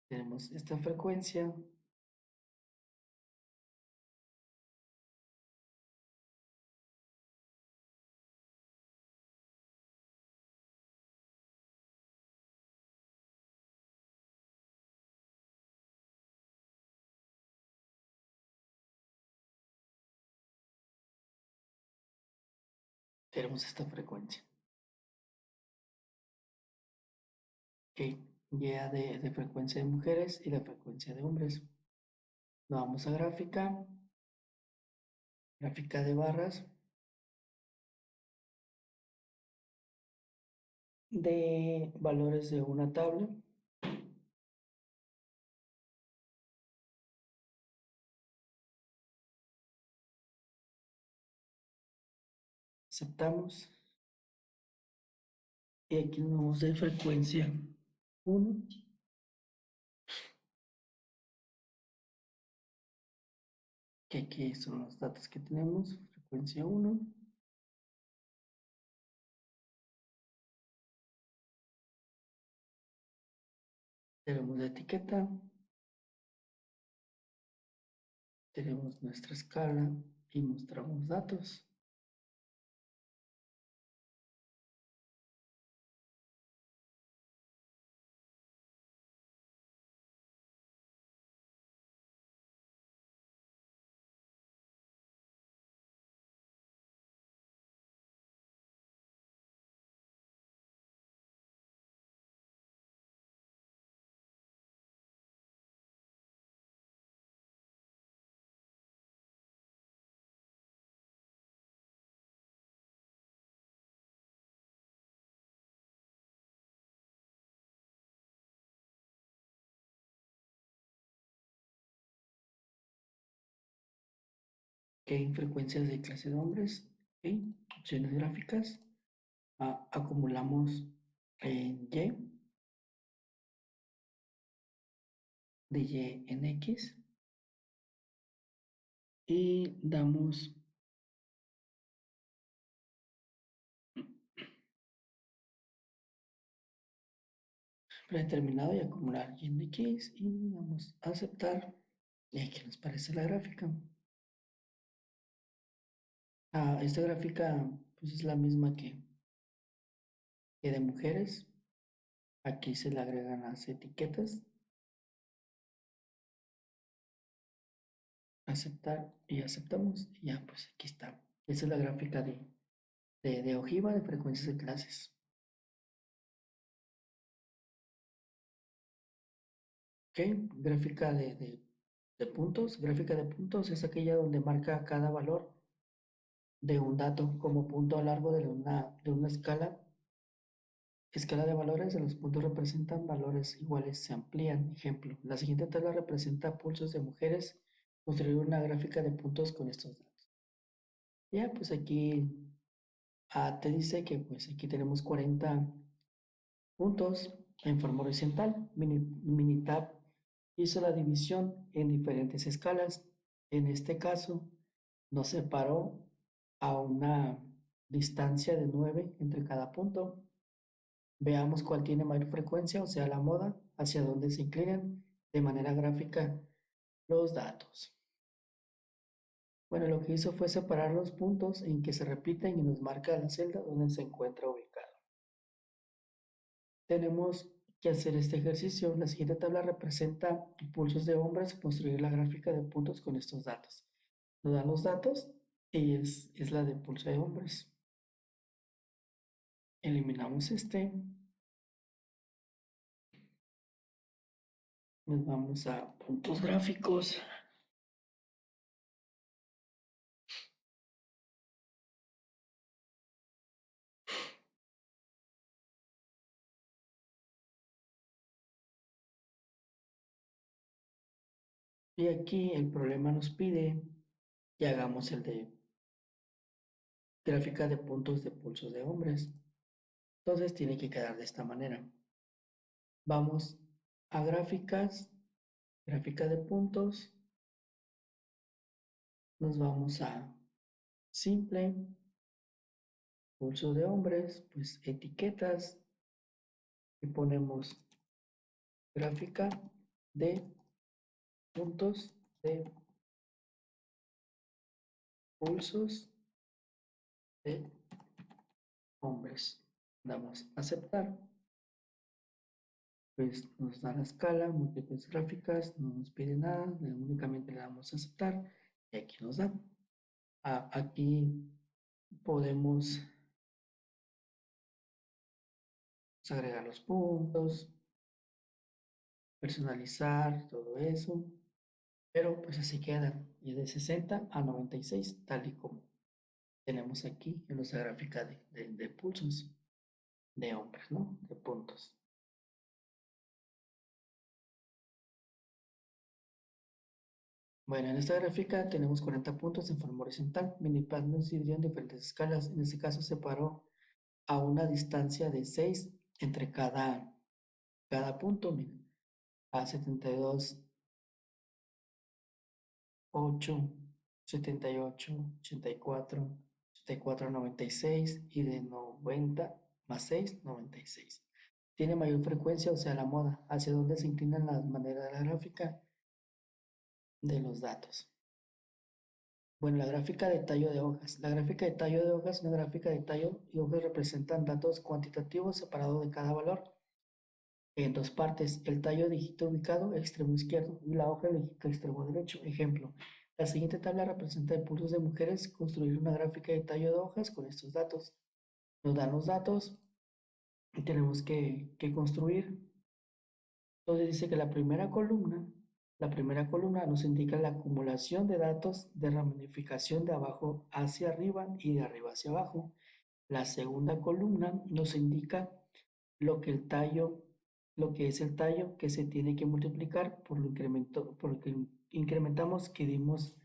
Tenemos esta frecuencia. Tenemos esta frecuencia. Ok, ya de frecuencia de mujeres y la frecuencia de hombres. Nos vamos a gráfica, gráfica de barras, de valores de una tabla. Aceptamos. Y aquí nos vamos de frecuencia 1. Que aquí son los datos que tenemos. Frecuencia 1. Tenemos la etiqueta. Tenemos nuestra escala y mostramos datos. Ok, frecuencias de clase de hombres. Ok, opciones gráficas. Acumulamos en Y, de Y en X y damos predeterminado y acumular Y en X y damos a aceptar. Y aquí nos parece la gráfica. Esta gráfica pues es la misma que de mujeres. Aquí se le agregan las etiquetas, aceptar y aceptamos. Y ya, pues aquí está. Esa es la gráfica de ojiva de frecuencias de clases. Ok, gráfica de puntos. Gráfica de puntos es aquella donde marca cada valor de un dato como punto a lo largo de una escala de valores. De los puntos representan valores iguales, se amplían. Ejemplo, la siguiente tabla representa pulsos de mujeres. Construir una gráfica de puntos con estos datos. Ya, pues aquí te dice que pues aquí tenemos 40 puntos en forma horizontal. Minitab hizo la división en diferentes escalas. En este caso, nos separó a una distancia de 9 entre cada punto. Veamos cuál tiene mayor frecuencia, o sea, la moda, hacia dónde se inclinan de manera gráfica los datos. Bueno, lo que hizo fue separar los puntos en que se repiten y nos marca la celda donde se encuentra ubicado. Tenemos que hacer este ejercicio. La siguiente tabla representa pulsos de hombres, construir la gráfica de puntos con estos datos. Nos dan los datos y es la de pulso de hombres. Eliminamos este. Nos vamos a puntos gráficos. Y aquí el problema nos pide que hagamos el de gráfica de puntos de pulsos de hombres. Entonces tiene que quedar de esta manera. Vamos a gráficas, gráfica de puntos. Nos vamos a simple, pulso de hombres, pues etiquetas y ponemos gráfica de puntos de pulsos de hombres. Damos a aceptar. Pues nos da la escala, múltiples gráficas, no nos pide nada, únicamente le damos a aceptar y aquí nos da. Aquí podemos agregar los puntos, personalizar todo eso, pero pues así quedan, y de 60 a 96, tal y como tenemos aquí en nuestra gráfica de pulsos de hombres, ¿no? De puntos. Bueno, en esta gráfica tenemos 40 puntos en forma horizontal. Minipad nos dividió en diferentes escalas. En este caso separó a una distancia de 6 entre cada punto. Miren, a 72, 8, 78, 84, 84 a 96 y de 90 más 6, 96. Tiene mayor frecuencia, o sea, la moda, hacia donde se inclinan las maneras de la gráfica de los datos. Bueno, la gráfica de tallo de hojas. La gráfica de tallo de hojas es una gráfica de tallo y hojas representan datos cuantitativos separados de cada valor en dos partes. El tallo de dígito ubicado extremo izquierdo y la hoja de dígito extremo derecho. Ejemplo, la siguiente tabla representa impulsos de mujeres. Construir una gráfica de tallo de hojas con estos datos. Nos dan los datos y tenemos que construir. Entonces dice que la primera columna nos indica la acumulación de datos de ramificación de abajo hacia arriba y de arriba hacia abajo. La segunda columna nos indica lo que es el tallo que se tiene que multiplicar por lo que incrementamos que dimos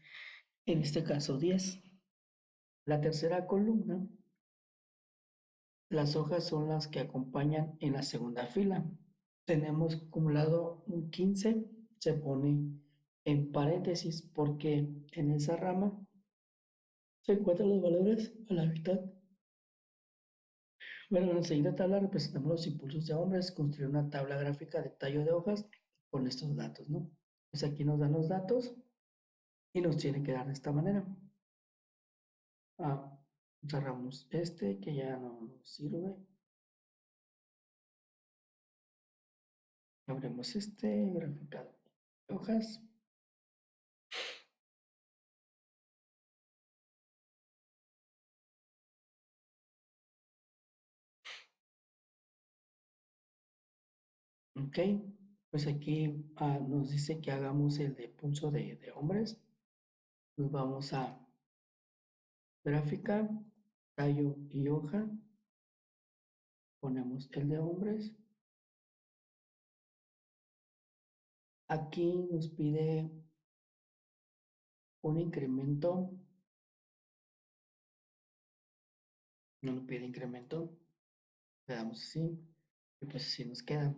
en este caso 10. La tercera columna, las hojas son las que acompañan en la segunda fila. Tenemos acumulado un 15, se pone en paréntesis porque en esa rama se encuentran los valores a la mitad. Bueno, en la siguiente tabla representamos los impulsos de hombres, construir una tabla gráfica de tallo de hojas con estos datos, ¿no? Pues aquí nos dan los datos y nos tienen que dar de esta manera. Cerramos este que ya no nos sirve. Abrimos este, gráfica de hojas. Ok, pues aquí nos dice que hagamos el de pulso de hombres. Nos vamos a gráfica, tallo y hoja. Ponemos el de hombres. Aquí nos pide un incremento. No nos pide incremento. Le damos así. Y pues así nos queda.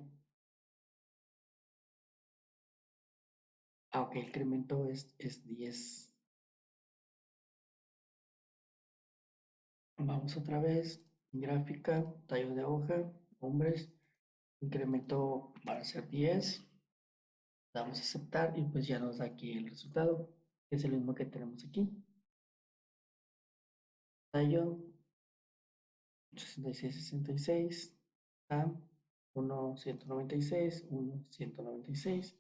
Ok, el incremento es 10. Vamos otra vez. Gráfica, tallo de hoja, hombres. Incremento va a ser 10. Damos a aceptar y pues ya nos da aquí el resultado. Es el mismo que tenemos aquí. Tallo 66, a 1,196, 1,196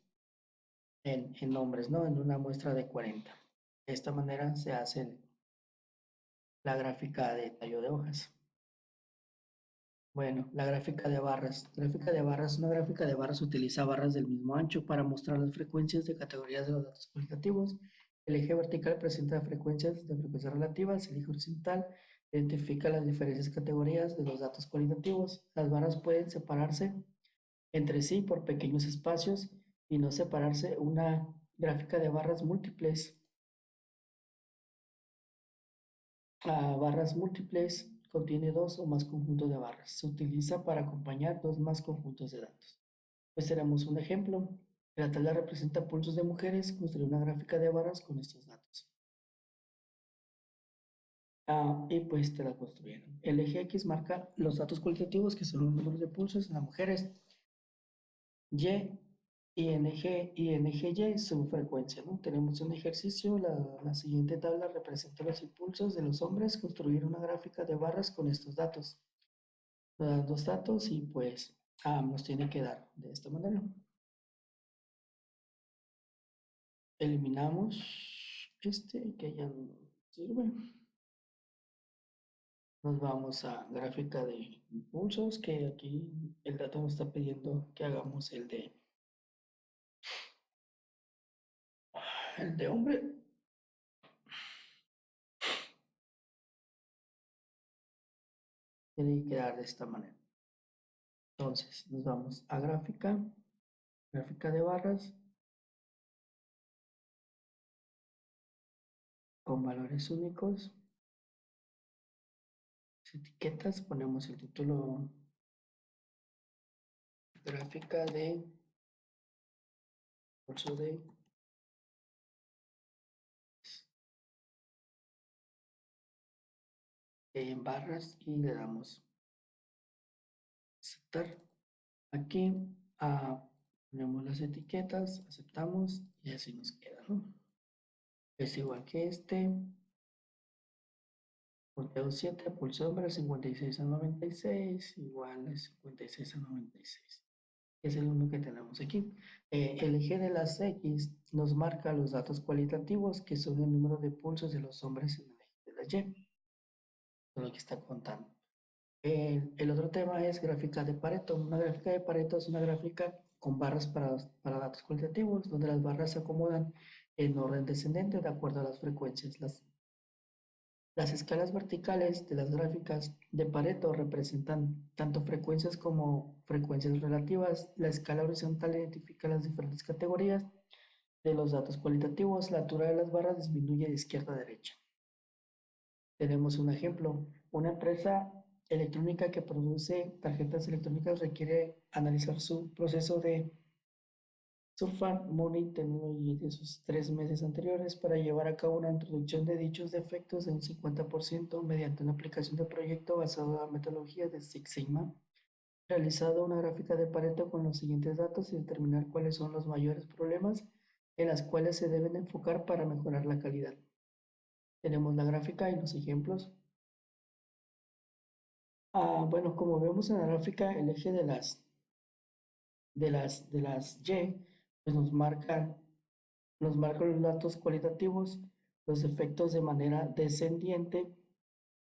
en nombres, ¿no? En una muestra de 40. De esta manera se hace la gráfica de tallo de hojas. Bueno, la gráfica de barras. Gráfica de barras, una gráfica de barras utiliza barras del mismo ancho para mostrar las frecuencias de categorías de los datos cualitativos. El eje vertical presenta frecuencias relativas, el eje horizontal identifica las diferentes categorías de los datos cualitativos. Las barras pueden separarse entre sí por pequeños espacios y no separarse. Una gráfica de barras múltiples. Barras múltiples contiene dos o más conjuntos de barras. Se utiliza para acompañar dos más conjuntos de datos. Pues tenemos un ejemplo. La tabla representa pulsos de mujeres. Construir una gráfica de barras con estos datos. Y pues te la construyeron. El eje X marca los datos cualitativos, que son los números de pulsos en las mujeres. Y ING, su frecuencia, ¿no? Tenemos un ejercicio. La siguiente tabla representa los impulsos de los hombres. Construir una gráfica de barras con estos datos. Nos dan dos datos y pues nos tiene que dar de esta manera. Eliminamos este que ya no sirve. Nos vamos a gráfica de impulsos, que aquí el dato nos está pidiendo que hagamos el de hombre. Tiene que quedar de esta manera. Entonces nos vamos a gráfica de barras con valores únicos. Etiquetas, ponemos el título gráfica de pulso de en barras y le damos aceptar. Aquí ponemos las etiquetas, aceptamos y así nos queda, ¿no? Es igual que este. Porteo 7, pulso hombre 56 a 96, igual a 56 a 96. Es el uno que tenemos aquí. El eje de las X nos marca los datos cualitativos, que son el número de pulsos de los hombres en el eje de la Y. Es lo que está contando. El otro tema es gráfica de Pareto. Una gráfica de Pareto es una gráfica con barras para datos cualitativos, donde las barras se acomodan en orden descendente de acuerdo a las frecuencias. Las escalas verticales de las gráficas de Pareto representan tanto frecuencias como frecuencias relativas. La escala horizontal identifica las diferentes categorías de los datos cualitativos, la altura de las barras disminuye de izquierda a derecha. Tenemos un ejemplo. Una empresa electrónica que produce tarjetas electrónicas requiere analizar su proceso de Surfan Money Technology de sus 3 meses anteriores para llevar a cabo una introducción de dichos defectos de un 50% mediante una aplicación de proyecto basado en la metodología de Six Sigma, realizado una gráfica de Pareto con los siguientes datos y determinar cuáles son los mayores problemas en las cuales se deben enfocar para mejorar la calidad. Tenemos la gráfica y los ejemplos. Bueno, como vemos en la gráfica, el eje de las Y, pues nos marca los datos cualitativos, los efectos de manera descendiente,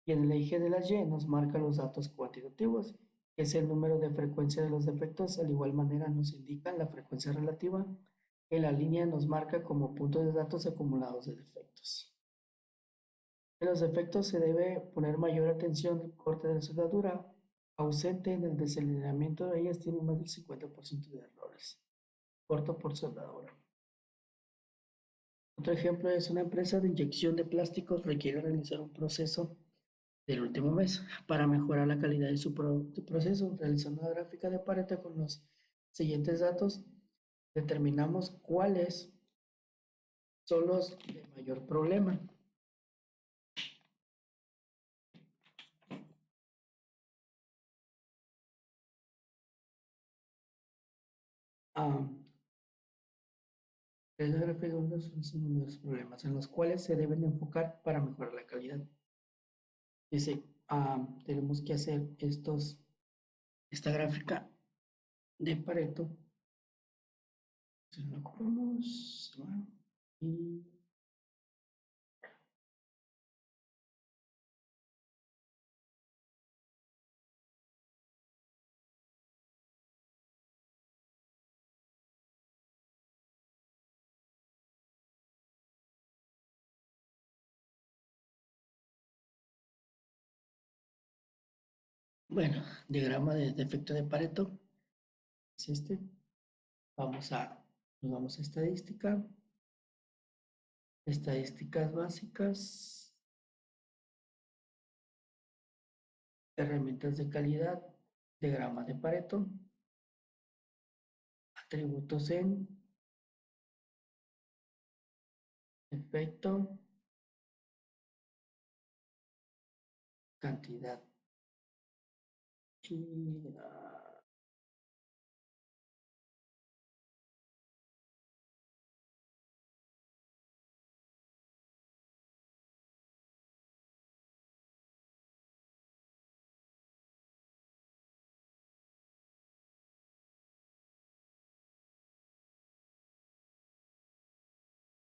y en el eje de las Y nos marca los datos cuantitativos, que es el número de frecuencia de los defectos. Al igual manera nos indican la frecuencia relativa. En la línea nos marca como punto de datos acumulados de defectos. En los defectos se debe poner mayor atención al corte de soldadura ausente. En el desalineamiento de ellas tiene más del 50% de errores. Corto por soldadura. Otro ejemplo es una empresa de inyección de plásticos requiere realizar un proceso del último mes para mejorar la calidad de su proceso. Realizando una gráfica de Pareto con los siguientes datos, determinamos cuáles son los de mayor problema. Ah, es la gráfica de los problemas en los cuales se deben enfocar para mejorar la calidad. Dice, tenemos que hacer esta gráfica de Pareto. Si lo ocupamos, y bueno, diagrama de defecto de Pareto es este. Nos vamos a estadísticas básicas, herramientas de calidad, diagrama de Pareto, atributos en efecto, cantidad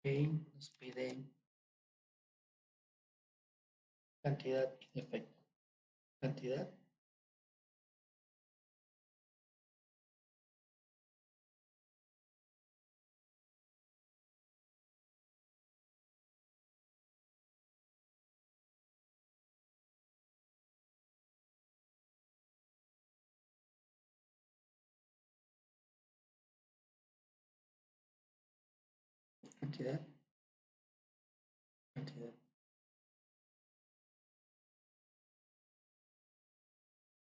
y nos pide cantidad y defecto. Cantidad, cantidad, cantidad.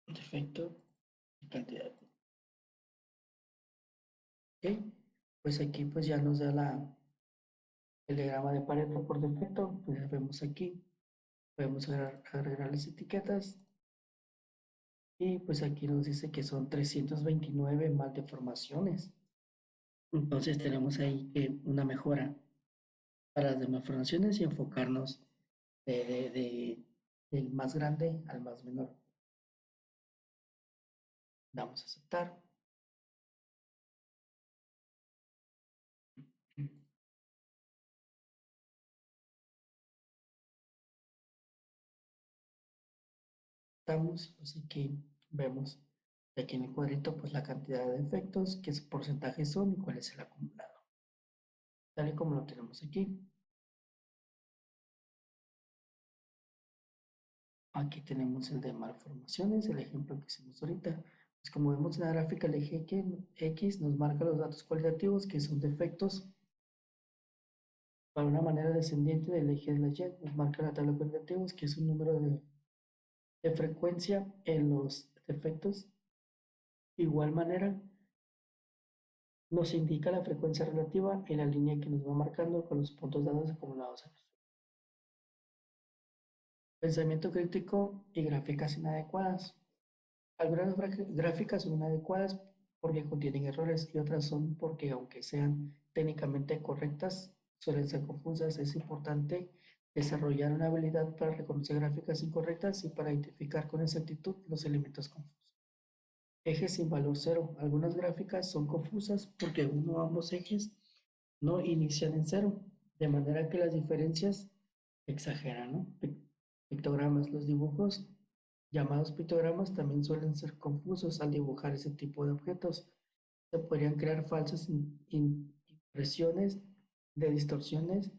Defecto y cantidad. Ok, pues aquí pues ya nos da el diagrama de Pareto por defecto. Pues vemos aquí, podemos agregar las etiquetas y pues aquí nos dice que son 329 maldeformaciones. Entonces tenemos ahí que una mejora para las malformaciones y enfocarnos del más grande al más menor. Damos a aceptar. Damos, pues aquí vemos aquí en el cuadrito pues la cantidad de defectos, qué porcentajes son y cuál es el acumulado. Tal y como lo tenemos aquí. Aquí tenemos el de malformaciones, el ejemplo que hicimos ahorita. Pues como vemos en la gráfica, el eje X nos marca los datos cualitativos, que son defectos para una manera descendiente del eje de la Y. Nos marca la tabla de correlativos, que es un número de frecuencia en los defectos. Igual manera, nos indica la frecuencia relativa en la línea que nos va marcando con los puntos dados acumulados. Pensamiento crítico y gráficas inadecuadas. Algunas gráficas son inadecuadas porque contienen errores y otras son porque, aunque sean técnicamente correctas, suelen ser confusas. Es importante desarrollar una habilidad para reconocer gráficas incorrectas y para identificar con exactitud los elementos confusos. Ejes sin valor cero. Algunas gráficas son confusas porque uno o ambos ejes no inician en cero, de manera que las diferencias exageran, ¿no? Pictogramas. Los dibujos llamados pictogramas también suelen ser confusos al dibujar ese tipo de objetos. Se podrían crear falsas impresiones de distorsiones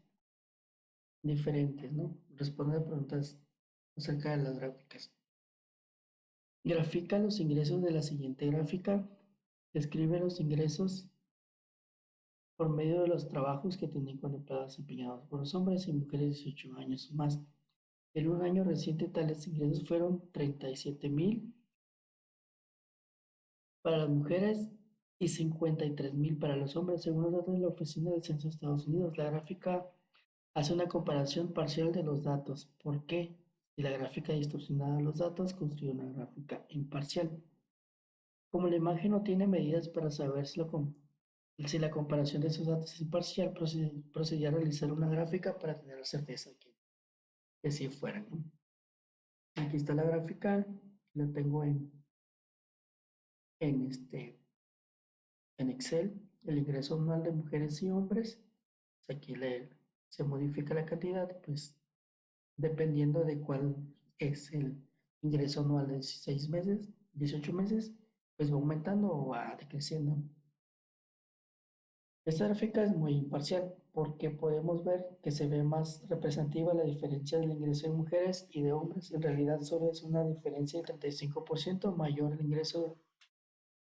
diferentes, ¿no? Responde a preguntas acerca de las gráficas. Grafica los ingresos de la siguiente gráfica. Describe los ingresos por medio de los trabajos que tienen contemplados desempeñados por los hombres y mujeres de 18 años o más. En un año reciente, tales ingresos fueron 37,000 para las mujeres y 53,000 para los hombres, según los datos de la Oficina del Censo de Estados Unidos. La gráfica hace una comparación parcial de los datos. ¿Por qué? Si la gráfica distorsionada los datos, construye una gráfica imparcial. Como la imagen no tiene medidas para saber si la comparación de esos datos es imparcial, procedí a realizar una gráfica para tener la certeza que sí fueran, ¿no? Aquí está la gráfica, la tengo en, este, en Excel, el ingreso anual de mujeres y hombres. Aquí se modifica la cantidad, pues dependiendo de cuál es el ingreso anual de 16 meses, 18 meses, pues va aumentando o va decreciendo. Esta gráfica es muy imparcial porque podemos ver que se ve más representativa la diferencia del ingreso de mujeres y de hombres. En realidad solo es una diferencia de 35% mayor el ingreso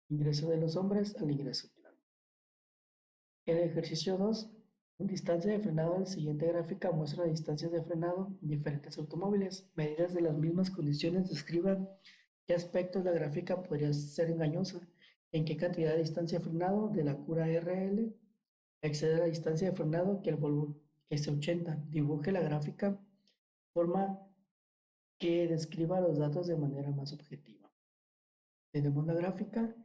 de los hombres al ingreso final. En el ejercicio 2, en distancia de frenado, la siguiente gráfica muestra distancias de frenado en diferentes automóviles. Medidas de las mismas condiciones describan qué aspectos la gráfica podría ser engañosa, en qué cantidad de distancia de frenado de la cura RL excede la distancia de frenado que el Volvo S80. Dibuje la gráfica de forma que describa los datos de manera más objetiva. Tenemos la gráfica.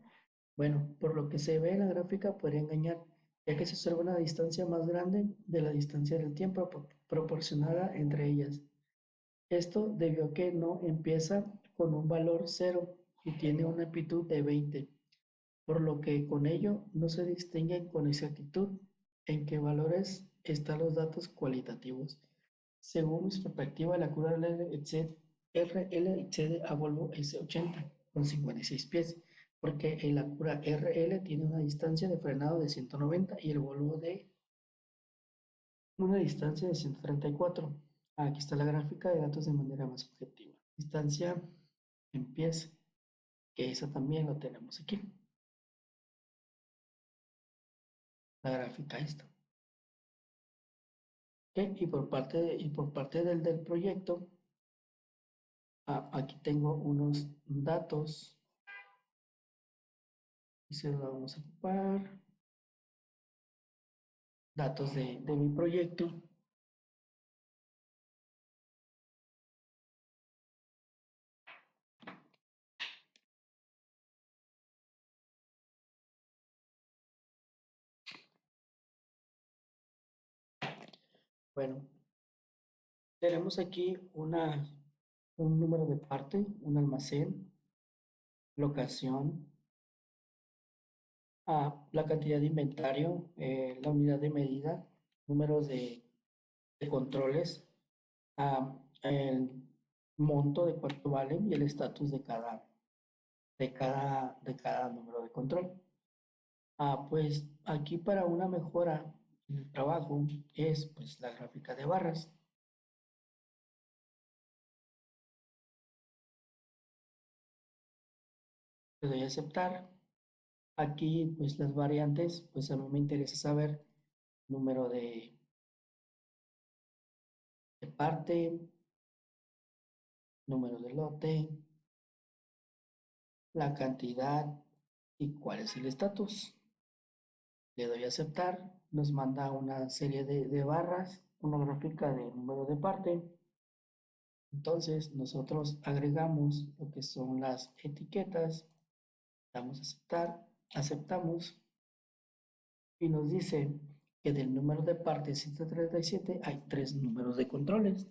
Bueno, por lo que se ve en la gráfica podría engañar, ya que se observa una distancia más grande de la distancia del tiempo proporcionada entre ellas. Esto debido a que no empieza con un valor 0 y tiene una amplitud de 20, por lo que con ello no se distinguen con exactitud en qué valores están los datos cualitativos. Según mi perspectiva, la curva RL excede a Volvo S80 con 56 pies, porque la cura RL tiene una distancia de frenado de 190 y el Volvo de una distancia de 134. Aquí está la gráfica de datos de manera más objetiva. Distancia en pies, que esa también lo tenemos aquí. La gráfica esta. Okay. Y por parte del proyecto, aquí tengo unos datos y se los vamos a ocupar. Datos de mi proyecto. Bueno, tenemos aquí un número de parte, un almacén, locación, la cantidad de inventario, la unidad de medida, números de controles, el monto de cuánto valen y el estatus de cada número de control. Pues aquí para una mejora en el trabajo es pues la gráfica de barras. Le doy a aceptar. Aquí pues las variantes, pues a mí me interesa saber número de parte, número de lote, la cantidad y cuál es el estatus. Le doy a aceptar, nos manda una serie de barras, una gráfica de número de parte. Entonces nosotros agregamos lo que son las etiquetas, damos a aceptar, aceptamos y nos dice que del número de parte 137 hay tres números de controles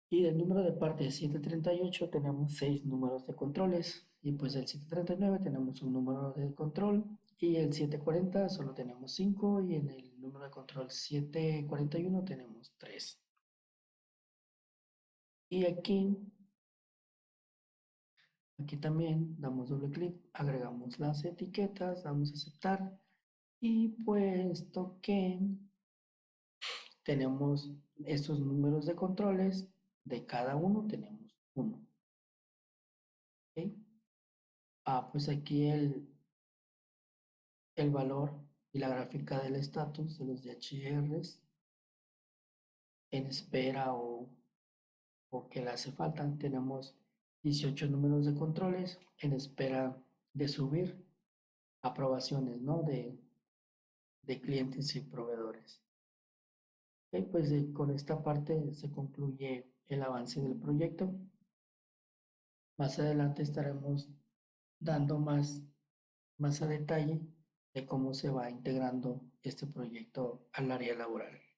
y del número de parte 138 tenemos seis números de controles y pues del 139 tenemos un número de control y el 740 solo tenemos 5 y en el número de control 741 tenemos 3. Y aquí también damos doble clic, agregamos las etiquetas, damos a aceptar y puesto que tenemos estos números de controles, de cada uno tenemos uno. ¿Ok? Pues aquí el valor y la gráfica del estatus de los DHRs en espera o que le hace falta. Tenemos 18 números de controles en espera de subir aprobaciones, ¿no? de clientes y proveedores. Pues con esta parte se concluye el avance del proyecto. Más adelante estaremos dando más a detalle de cómo se va integrando este proyecto al área laboral.